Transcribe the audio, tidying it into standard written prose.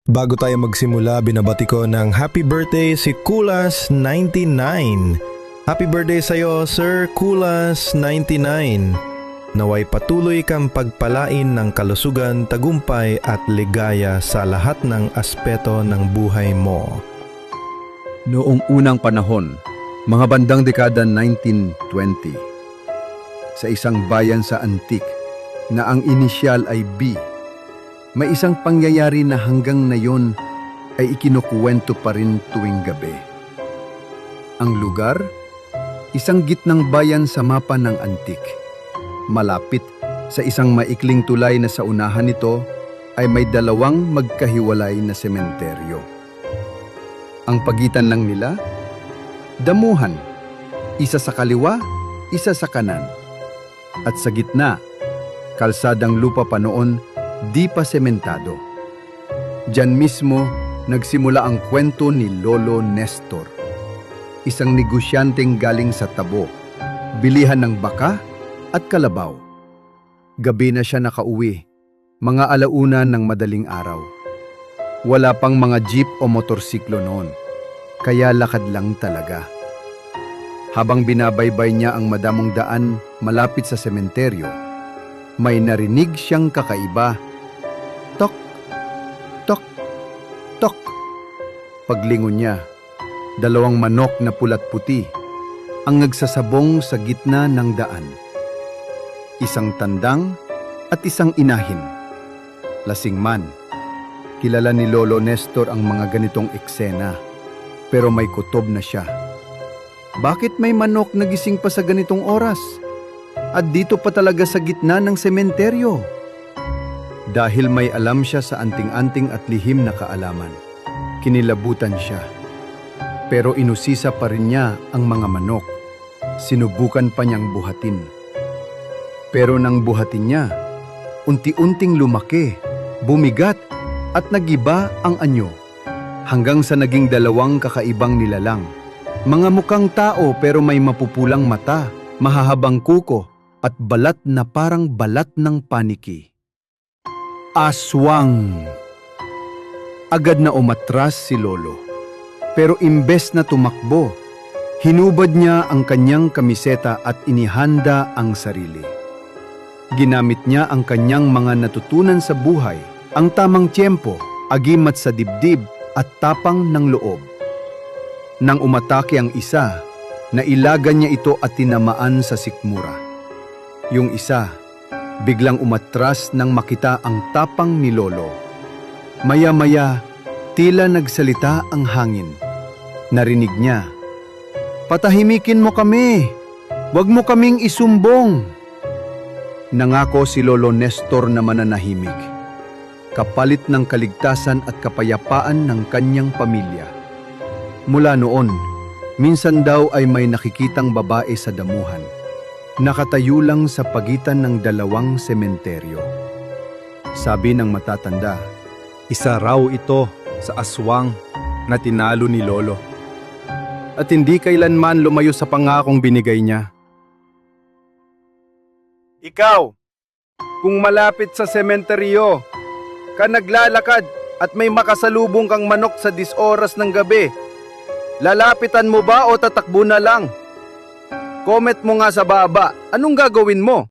Bago tayo magsimula, binabati ko ng happy birthday si Kulas99. Happy birthday sa'yo, Sir Kulas99. Naway patuloy kang pagpalain ng kalusugan, tagumpay at ligaya sa lahat ng aspeto ng buhay mo. Noong unang panahon, mga bandang dekada 1920, sa isang bayan sa Antique na ang inisyal ay B, may isang pangyayari na hanggang ngayon ay ikinukuwento pa rin tuwing gabi. Ang lugar, isang gitnang bayan sa mapa ng Antique. Malapit sa isang maikling tulay na sa unahan nito ay may dalawang magkahiwalay na sementeryo. Ang pagitan lang nila, damuhan, isa sa kaliwa, isa sa kanan. At sa gitna, kalsadang lupa pa noon, di pa sementado. Diyan mismo nagsimula ang kwento ni Lolo Nestor, isang negosyanteng galing sa Tabo, bilihan ng baka at kalabaw. Gabi na siya nakauwi, mga alauna ng madaling araw. Wala pang mga jeep o motorsiklo noon, kaya lakad lang talaga. Habang binabaybay niya ang madamong daan malapit sa sementeryo, may narinig siyang kakaiba. Tok, tok, tok. Paglingon niya, dalawang manok na pulat puti ang nagsasabong sa gitna ng daan. Isang tandang at isang inahin. Lasing man, kilala ni Lolo Nestor ang mga ganitong eksena, pero may kutob na siya. Bakit may manok na gising pa sa ganitong oras? At dito pa talaga sa gitna ng sementeryo? Dahil may alam siya sa anting-anting at lihim na kaalaman, kinilabutan siya. Pero inusisa pa rin niya ang mga manok. Sinubukan pa niyang buhatin. Pero nang buhatin niya, unti-unting lumaki, bumigat at nagiba ang anyo. Hanggang sa naging dalawang kakaibang nilalang. Mga mukhang tao pero may mapupulang mata, mahahabang kuko at balat na parang balat ng paniki. Aswang! Agad na umatras si Lolo. Pero imbes na tumakbo, hinubad niya ang kanyang kamiseta at inihanda ang sarili. Ginamit niya ang kanyang mga natutunan sa buhay, ang tamang tiyempo, agimat sa dibdib at tapang ng loob. Nang umatake ang isa, nailagan niya ito at tinamaan sa sikmura. Yung isa, biglang umatras nang makita ang tapang ni Lolo. Maya-maya, tila nagsalita ang hangin. Narinig niya, "Patahimikin mo kami! Huwag mo kaming isumbong!" Nangako si Lolo Nestor na mananahimik, kapalit ng kaligtasan at kapayapaan ng kanyang pamilya. Mula noon, minsan daw ay may nakikitang babae sa damuhan, nakatayo lang sa pagitan ng dalawang sementeryo. Sabi ng matatanda, isa raw ito sa aswang na tinalo ni Lolo. At hindi kailanman lumayo sa pangakong binigay niya. Ikaw, kung malapit sa sementeryo, ka naglalakad at may makasalubong kang manok sa 10 oras ng gabi, lalapitan mo ba o tatakbo na lang? Comment mo nga sa baba, anong gagawin mo?